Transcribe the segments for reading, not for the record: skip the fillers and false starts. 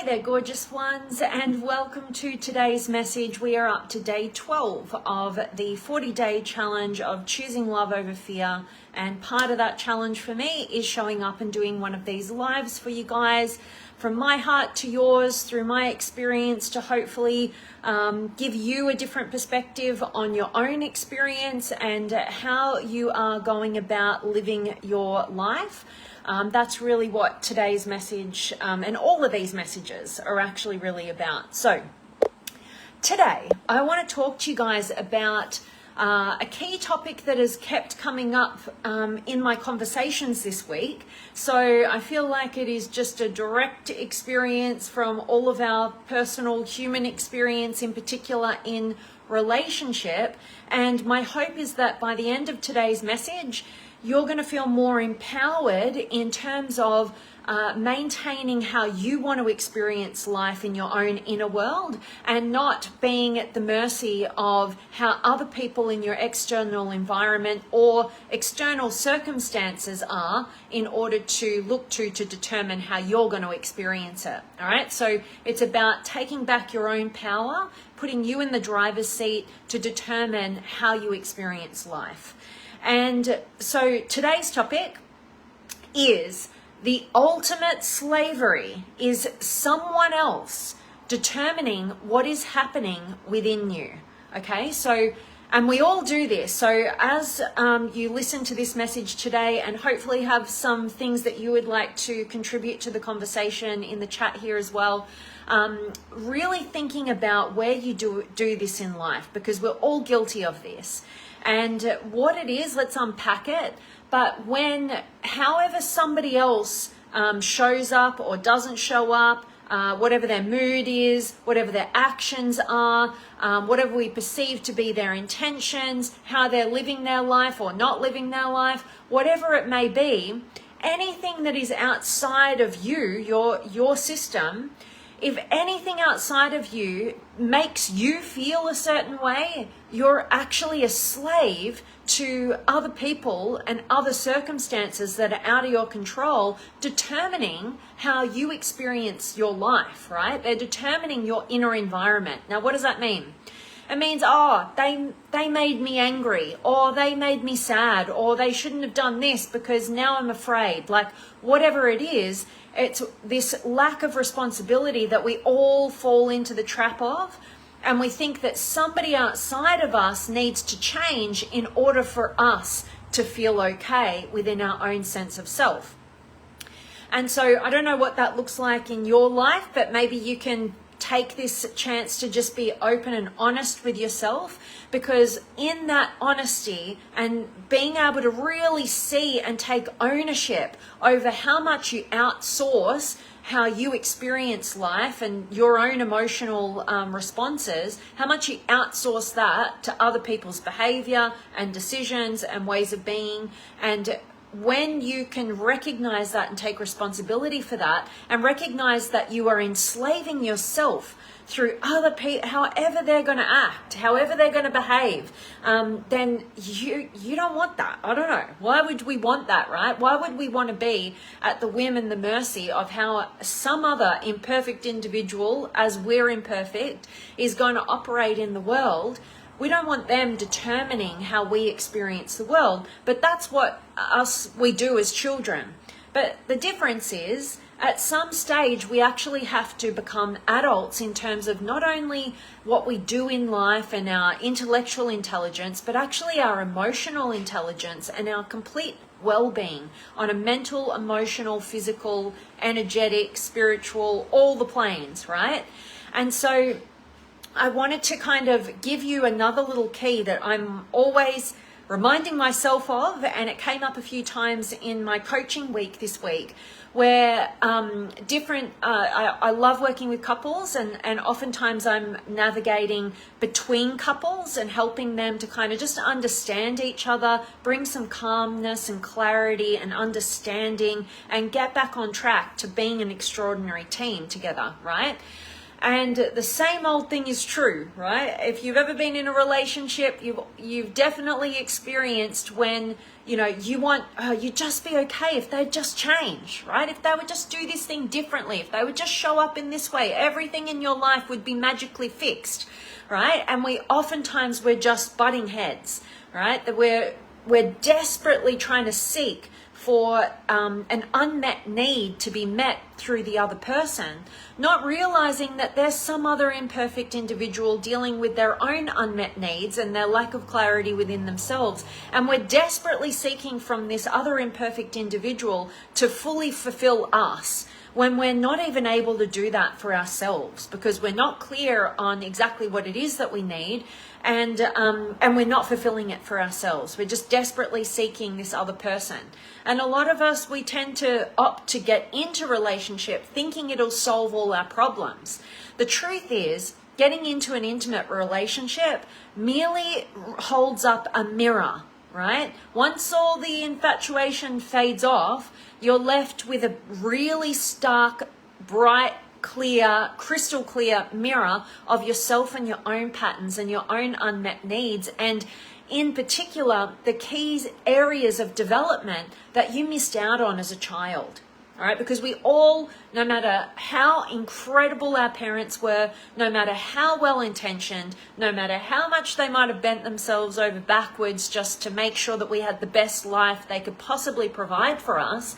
Hey there, gorgeous ones, and welcome to today's message. We are up to day 12 of the 40-day challenge of choosing love over fear. And part of that challenge for me is showing up and doing one of these lives for you guys, from my heart to yours, through my experience, to hopefully give you a different perspective on your own experience and how you are going about living your life. That's really what today's message and all of these messages are actually really about. So today I want to talk to you guys about a key topic that has kept coming up in my conversations this week. So I feel like it is just a direct experience from all of our personal human experience, in particular in relationship. And my hope is that by the end of today's message, you're going to feel more empowered in terms of maintaining how you want to experience life in your own inner world, and not being at the mercy of how other people in your external environment or external circumstances are in order to look to determine how you're going to experience it. All right. So it's about taking back your own power, putting you in the driver's seat to determine how you experience life. And so today's topic is the ultimate slavery is someone else determining what is happening within you. Okay, so, and we all do this. So as you listen to this message today, and hopefully have some things that you would like to contribute to the conversation in the chat here as well, really thinking about where you do this in life, because we're all guilty of this. And what it is, let's unpack it. But however somebody else shows up or doesn't show up, whatever their mood is, whatever their actions are, whatever we perceive to be their intentions, how they're living their life or not living their life, whatever it may be, anything that is outside of you, your system, if anything outside of you makes you feel a certain way, you're actually a slave to other people and other circumstances that are out of your control, determining how you experience your life, right? They're determining your inner environment. Now, what does that mean? It means, they made me angry, or they made me sad, or they shouldn't have done this because now I'm afraid. Like, whatever it is, it's this lack of responsibility that we all fall into the trap of. And we think that somebody outside of us needs to change in order for us to feel okay within our own sense of self. And so I don't know what that looks like in your life, but maybe you can take this chance to just be open and honest with yourself, because in that honesty and being able to really see and take ownership over how much you outsource how you experience life and your own emotional responses, how much you outsource that to other people's behavior and decisions and ways of being. And when you can recognize that and take responsibility for that, and recognize that you are enslaving yourself through other people, however they're going to act, however they're going to behave, then you don't want that. I don't know. Why would we want that, right? Why would we want to be at the whim and the mercy of how some other imperfect individual, as we're imperfect, is going to operate in the world? We don't want them determining how we experience the world, but that's what we do as children. But the difference is, at some stage, we actually have to become adults in terms of not only what we do in life and our intellectual intelligence, but actually our emotional intelligence and our complete well-being on a mental, emotional, physical, energetic, spiritual, all the planes, right? And so I wanted to kind of give you another little key that I'm always reminding myself of, and it came up a few times in my coaching week this week, where I love working with couples, and oftentimes I'm navigating between couples and helping them to kind of just understand each other, bring some calmness and clarity and understanding, and get back on track to being an extraordinary team together, right? And the same old thing is true, right? If you've ever been in a relationship, you've definitely experienced when, you know, you'd just be okay if they'd just change, right? If they would just do this thing differently, if they would just show up in this way, everything in your life would be magically fixed, right? And we're just butting heads, right? That we're desperately trying to seek for an unmet need to be met through the other person, not realizing that there's some other imperfect individual dealing with their own unmet needs and their lack of clarity within themselves. And we're desperately seeking from this other imperfect individual to fully fulfill us, when we're not even able to do that for ourselves, because we're not clear on exactly what it is that we need, and we're not fulfilling it for ourselves. We're just desperately seeking this other person. And a lot of us, we tend to opt to get into relationship thinking it'll solve all our problems. The truth is, getting into an intimate relationship merely holds up a mirror, right? Once all the infatuation fades off, you're left with a really stark, bright, clear, crystal clear mirror of yourself and your own patterns and your own unmet needs, and in particular, the key areas of development that you missed out on as a child. All right, because we all, no matter how incredible our parents were, no matter how well intentioned, no matter how much they might have bent themselves over backwards just to make sure that we had the best life they could possibly provide for us,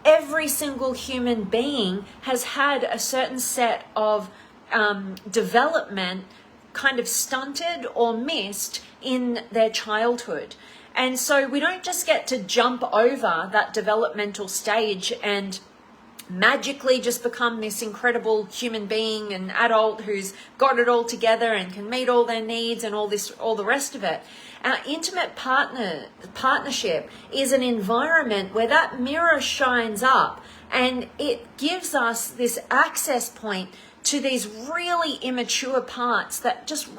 every single human being has had a certain set of development kind of stunted or missed in their childhood. And so we don't just get to jump over that developmental stage and magically just become this incredible human being and adult who's got it all together and can meet all their needs and all the rest of it. Our intimate partnership is an environment where that mirror shines up, and it gives us this access point to these really immature parts that just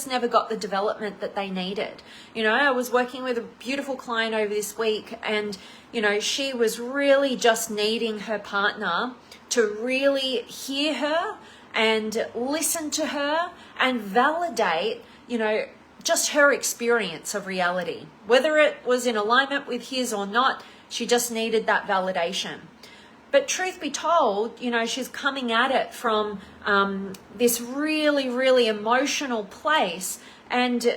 never got the development that they needed. You know, I was working with a beautiful client over this week, and, you know, she was really just needing her partner to really hear her and listen to her and validate, you know, just her experience of reality. Whether it was in alignment with his or not, she just needed that validation. But truth be told, you know, she's coming at it from this really, really emotional place. And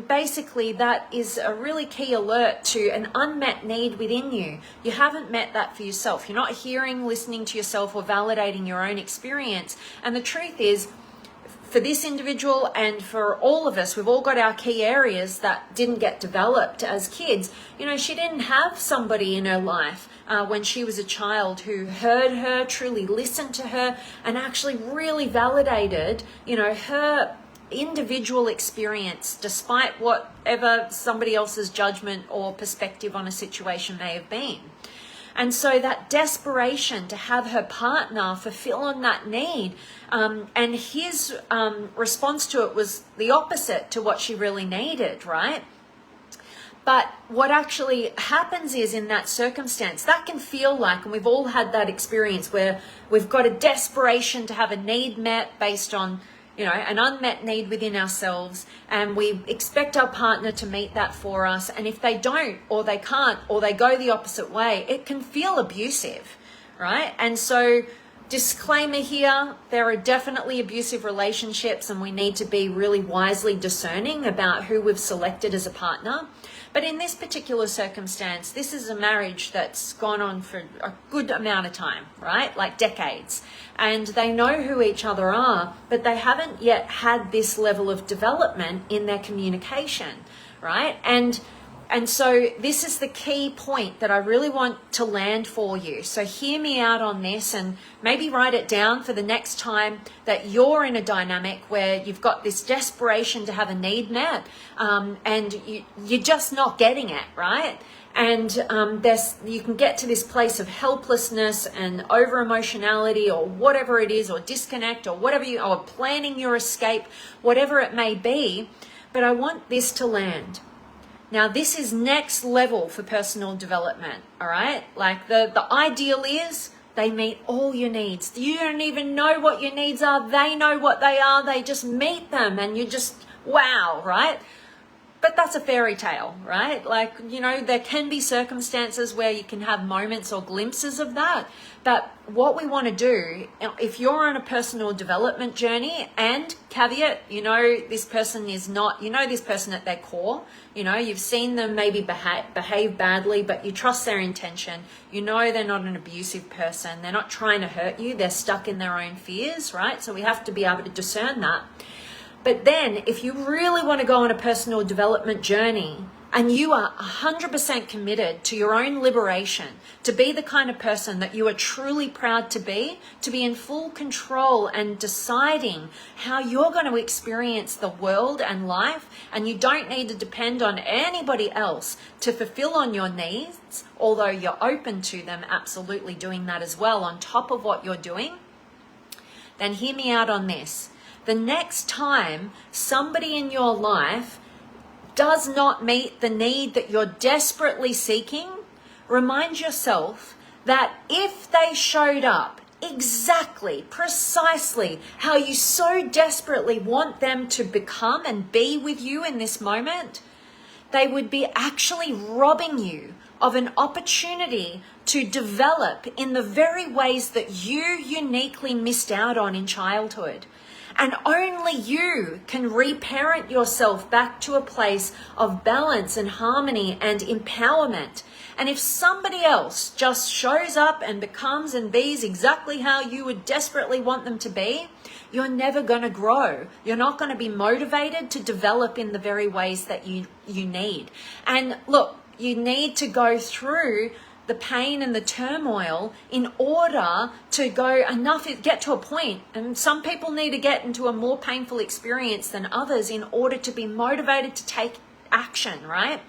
basically that is a really key alert to an unmet need within you. You haven't met that for yourself. You're not hearing, listening to yourself, or validating your own experience. And the truth is, for this individual and for all of us, we've all got our key areas that didn't get developed as kids. You know, she didn't have somebody in her life when she was a child who heard her, truly listened to her, and actually really validated, you know, her individual experience, despite whatever somebody else's judgment or perspective on a situation may have been. And so that desperation to have her partner fulfill on that need, and his response to it was the opposite to what she really needed, right? But what actually happens is, in that circumstance, that can feel like, and we've all had that experience where we've got a desperation to have a need met based on, you know, an unmet need within ourselves, and we expect our partner to meet that for us. And if they don't, or they can't, or they go the opposite way, it can feel abusive, right? And so, disclaimer here, there are definitely abusive relationships, and we need to be really wisely discerning about who we've selected as a partner. But in this particular circumstance, this is a marriage that's gone on for a good amount of time, right? Like decades. And they know who each other are, but they haven't yet had this level of development in their communication, right? And so this is the key point that I really want to land for you. So hear me out on this, and maybe write it down for the next time that you're in a dynamic where you've got this desperation to have a need met, and you're just not getting it, right? And you can get to this place of helplessness and over emotionality, or whatever it is, or disconnect, or whatever or planning your escape, whatever it may be. But I want this to land. Now, this is next level for personal development, all right? Like the ideal is They meet all your needs. You don't even know what your needs are. They know what they are. They just meet them and you just, wow, right? But that's a fairy tale, right? Like, you know, there can be circumstances where you can have moments or glimpses of that. But what we want to do, if you're on a personal development journey, and caveat, you know, this person is not, you know, this person at their core, you know, you've seen them maybe behave badly, but you trust their intention. You know, they're not an abusive person. They're not trying to hurt you. They're stuck in their own fears, right? So we have to be able to discern that. But then if you really want to go on a personal development journey and you are 100% committed to your own liberation, to be the kind of person that you are truly proud to be in full control and deciding how you're going to experience the world and life, and you don't need to depend on anybody else to fulfill on your needs, although you're open to them absolutely doing that as well on top of what you're doing, then hear me out on this. The next time somebody in your life does not meet the need that you're desperately seeking, remind yourself that if they showed up exactly, precisely how you so desperately want them to become and be with you in this moment, they would be actually robbing you of an opportunity to develop in the very ways that you uniquely missed out on in childhood. And only you can reparent yourself back to a place of balance and harmony and empowerment. And if somebody else just shows up and becomes and be's exactly how you would desperately want them to be, you're never going to grow. You're not going to be motivated to develop in the very ways that you need. And look, you need to go through the pain and the turmoil in order to get to a point. And some people need to get into a more painful experience than others in order to be motivated to take action, right?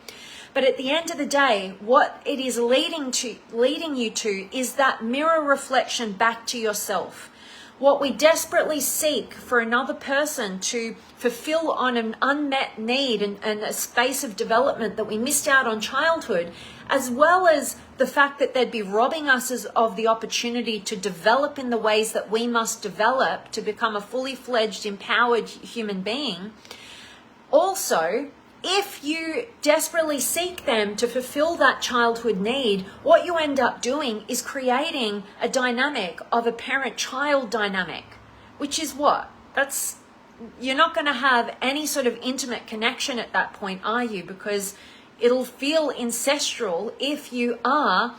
But at the end of the day, what it is leading you to is that mirror reflection back to yourself. What we desperately seek for another person to fulfill on an unmet need and a space of development that we missed out on childhood, as well as the fact that they'd be robbing us of the opportunity to develop in the ways that we must develop to become a fully fledged, empowered human being. Also, if you desperately seek them to fulfill that childhood need, what you end up doing is creating a dynamic of a parent-child dynamic, which is what? You're not going to have any sort of intimate connection at that point, are you? Because it'll feel ancestral if you are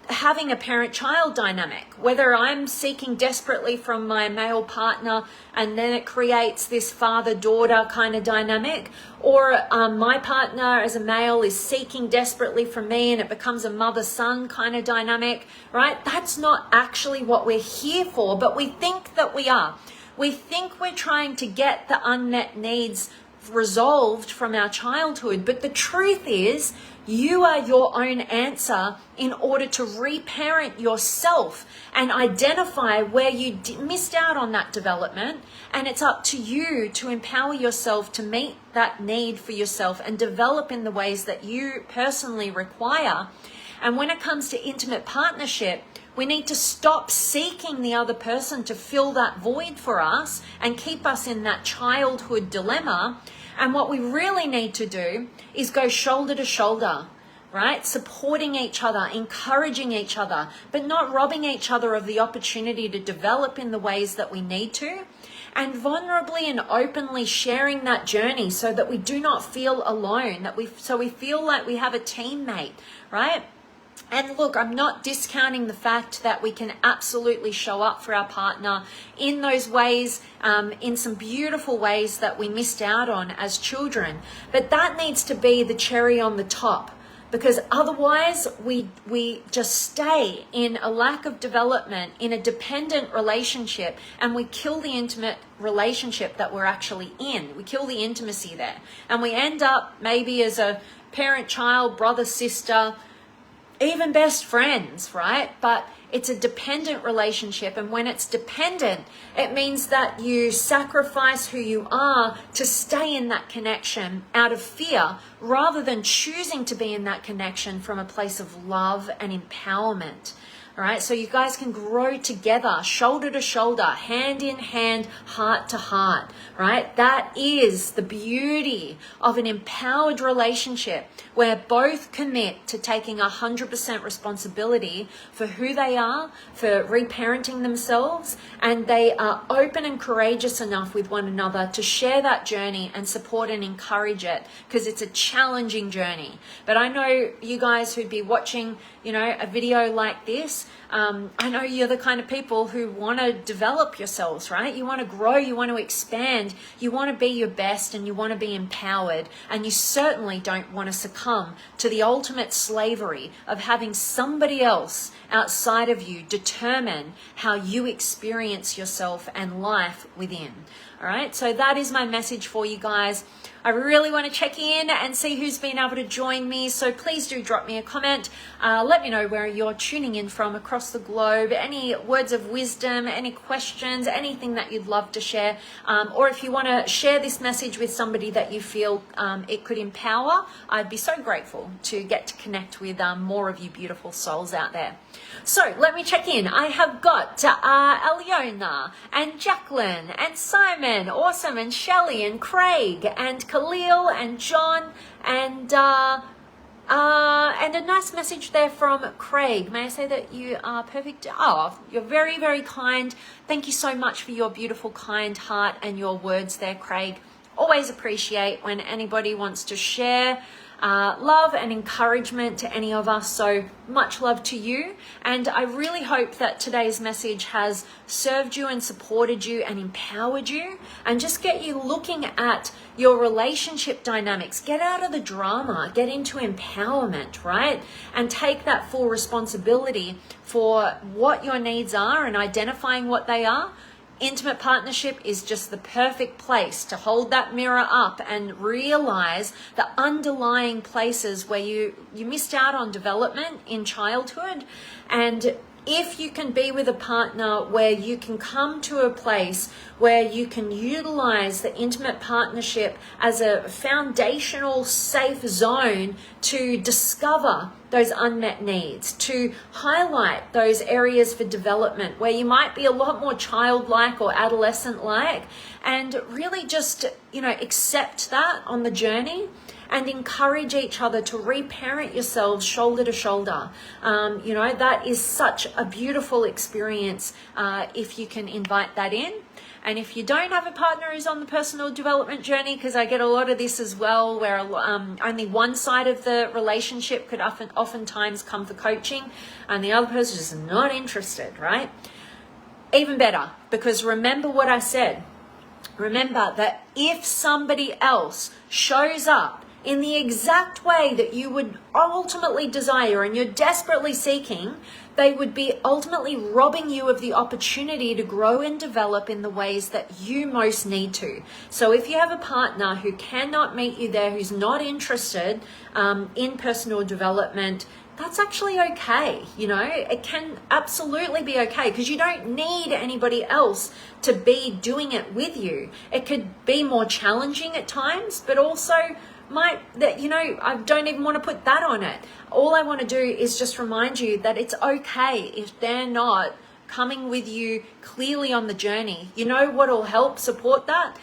having a parent-child dynamic, whether I'm seeking desperately from my male partner and then it creates this father-daughter kind of dynamic, or my partner as a male is seeking desperately from me and it becomes a mother-son kind of dynamic, right? That's not actually what we're here for, but we think that we are. We think we're trying to get the unmet needs resolved from our childhood, but the truth is you are your own answer in order to reparent yourself and identify where you missed out on that development, and it's up to you to empower yourself to meet that need for yourself and develop in the ways that you personally require. And when it comes to intimate partnership, we need to stop seeking the other person to fill that void for us and keep us in that childhood dilemma. And what we really need to do is go shoulder to shoulder, right? Supporting each other, encouraging each other, but not robbing each other of the opportunity to develop in the ways that we need to, and vulnerably and openly sharing that journey so that we do not feel alone, so we feel like we have a teammate, right? And look, I'm not discounting the fact that we can absolutely show up for our partner in those ways, in some beautiful ways that we missed out on as children. But that needs to be the cherry on the top, because otherwise we just stay in a lack of development, in a dependent relationship, and we kill the intimate relationship that we're actually in. We kill the intimacy there. And we end up maybe as a parent, child, brother, sister, even best friends, right? But it's a dependent relationship, and when it's dependent, it means that you sacrifice who you are to stay in that connection out of fear, rather than choosing to be in that connection from a place of love and empowerment. All right, so you guys can grow together, shoulder to shoulder, hand in hand, heart to heart, right? That is the beauty of an empowered relationship where both commit to taking 100% responsibility for who they are, for reparenting themselves, and they are open and courageous enough with one another to share that journey and support and encourage it, because it's a challenging journey. But I know you guys who'd be watching, a video like this, I know you're the kind of people who want to develop yourselves, right? You want to grow, you want to expand, you want to be your best, and you want to be empowered. And you certainly don't want to succumb to the ultimate slavery of having somebody else outside of you determine how you experience yourself and life within. All right, so that is my message for you guys. I really want to check in and see who's been able to join me. So please do drop me a comment. Let me know where you're tuning in from across the globe. Any words of wisdom, any questions, anything that you'd love to share. Or if you want to share this message with somebody that you feel it could empower, I'd be so grateful to get to connect with more of you beautiful souls out there. So let me check in. I have got Aliona and Jacqueline and Simon, awesome, and Shelley and Craig and Khalil and John and a nice message there from Craig. May I say that you are perfect? Oh, you're very, very kind. Thank you so much for your beautiful, kind heart and your words there, Craig. Always appreciate when anybody wants to share love and encouragement to any of us. So much love to you. And I really hope that today's message has served you and supported you and empowered you, and just get you looking at your relationship dynamics. Get out of the drama, get into empowerment, right? And take that full responsibility for what your needs are and identifying what they are. Intimate partnership is just the perfect place to hold that mirror up and realize the underlying places where you missed out on development in childhood. And if you can be with a partner where you can come to a place where you can utilize the intimate partnership as a foundational safe zone to discover those unmet needs, to highlight those areas for development where you might be a lot more childlike or adolescent-like, and really just, accept that on the journey and encourage each other to reparent yourselves shoulder to shoulder. That is such a beautiful experience if you can invite that in. And if you don't have a partner who's on the personal development journey, because I get a lot of this as well, where only one side of the relationship could oftentimes come for coaching and the other person is not interested, right? Even better, because remember what I said. Remember that if somebody else shows up in the exact way that you would ultimately desire and you're desperately seeking, they would be ultimately robbing you of the opportunity to grow and develop in the ways that you most need to. So if you have a partner who cannot meet you there, who's not interested in personal development, that's actually okay. It can absolutely be okay, because you don't need anybody else to be doing it with you. It could be more challenging at times, but also I don't even want to put that on it. All I want to do is just remind you that it's okay if they're not coming with you clearly on the journey. You know what will help support that?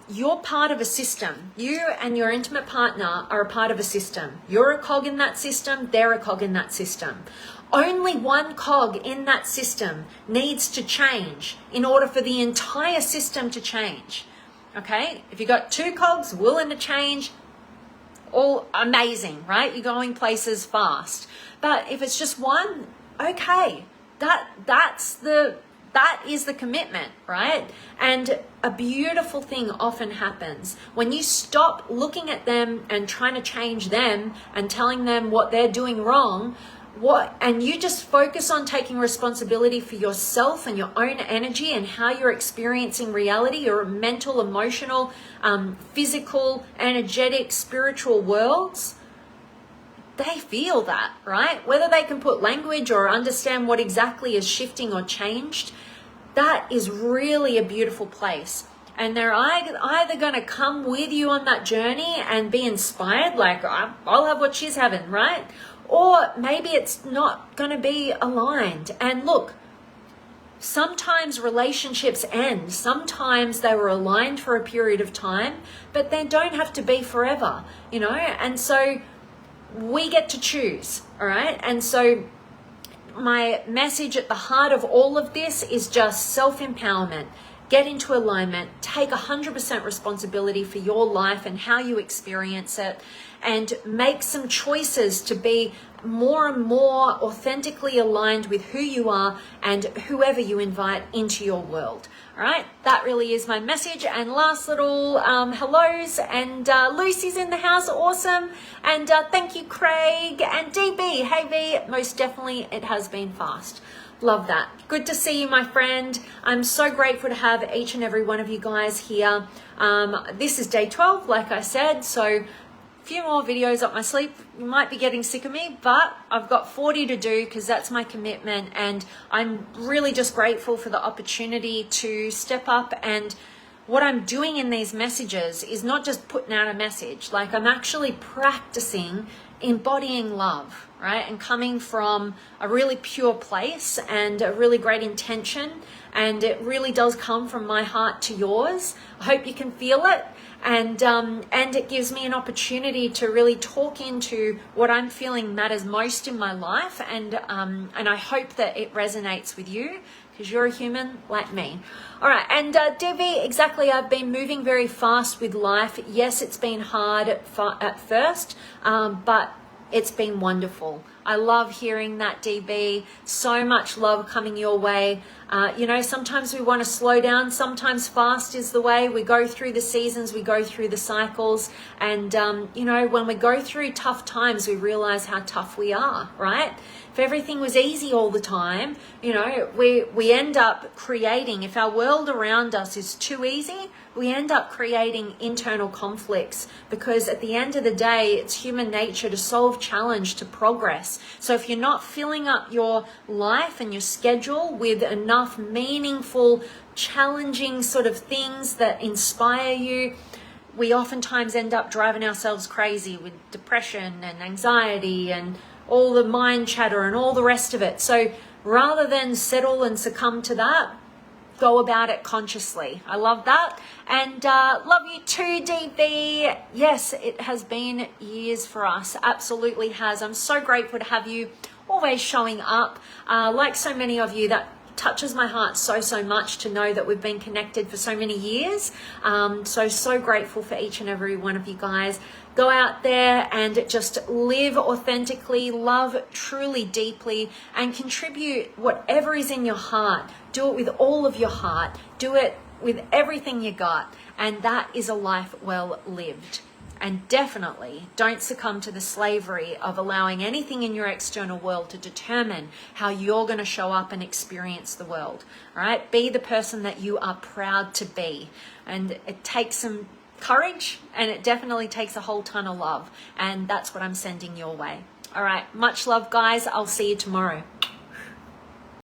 You're part of a system. You and your intimate partner are a part of a system. You're a cog in that system, they're a cog in that system. Only one cog in that system needs to change in order for the entire system to change. Okay? If you've got two cogs willing to change, all amazing, right? You're going places fast. But if it's just one, okay, that is the commitment, right? And a beautiful thing often happens when you stop looking at them and trying to change them and telling them what they're doing wrong, and you just focus on taking responsibility for yourself and your own energy and how you're experiencing reality, your mental, emotional, physical, energetic, spiritual worlds. They feel that, right? Whether they can put language or understand what exactly is shifting or changed, that is really a beautiful place. And they're either going to come with you on that journey and be inspired, like, I'll have what she's having, right? or maybe it's not going to be aligned. And look, sometimes relationships end. Sometimes they were aligned for a period of time, but they don't have to be forever, you know? And so we get to choose, all right? And so my message at the heart of all of this is just self-empowerment. Get into alignment, take 100% responsibility for your life and how you experience it, and make some choices to be more and more authentically aligned with who you are and whoever you invite into your world. All right, that really is my message. And last little hellos, and Lucy's in the house, awesome. And thank you, Craig and DB. Hey V, most definitely it has been fast. Love that. Good to see you, my friend. I'm so grateful to have each and every one of you guys here. This is day 12, like I said, so few more videos up my sleeve. You might be getting sick of me, but I've got 40 to do because that's my commitment, and I'm really just grateful for the opportunity to step up. And what I'm doing in these messages is not just putting out a message, like I'm actually practicing embodying love, right? And coming from a really pure place and a really great intention, and it really does come from my heart to yours. I hope you can feel it. And it gives me an opportunity to really talk into what I'm feeling matters most in my life, and I hope that it resonates with you because you're a human like me. All right, and Debbie, exactly, I've been moving very fast with life. Yes, it's been hard at first, but it's been wonderful. I love hearing that, DB. So much love coming your way. You know, sometimes we want to slow down. Sometimes fast is the way. We go through the seasons, we go through the cycles. And, you know, when we go through tough times, we realize how tough we are, right? If everything was easy all the time, you know, we end up creating, if our world around us is too easy, we end up creating internal conflicts, because at the end of the day, it's human nature to solve challenge, to progress. So if you're not filling up your life and your schedule with enough meaningful, challenging sort of things that inspire you, we oftentimes end up driving ourselves crazy with depression and anxiety and all the mind chatter and all the rest of it. So rather than settle and succumb to that, go about it consciously. I love that. And love you too, DB. Yes, it has been years for us. Absolutely has. I'm so grateful to have you always showing up. Like so many of you, that touches my heart so much to know that we've been connected for so many years. So grateful for each and every one of you guys. Go out there and just live authentically, love truly deeply, and contribute whatever is in your heart. Do it with all of your heart. Do it with everything you got. And that is a life well lived. And definitely don't succumb to the slavery of allowing anything in your external world to determine how you're going to show up and experience the world. All right? Be the person that you are proud to be. And it takes some courage, and it definitely takes a whole ton of love. And that's what I'm sending your way. All right. Much love, guys. I'll see you tomorrow.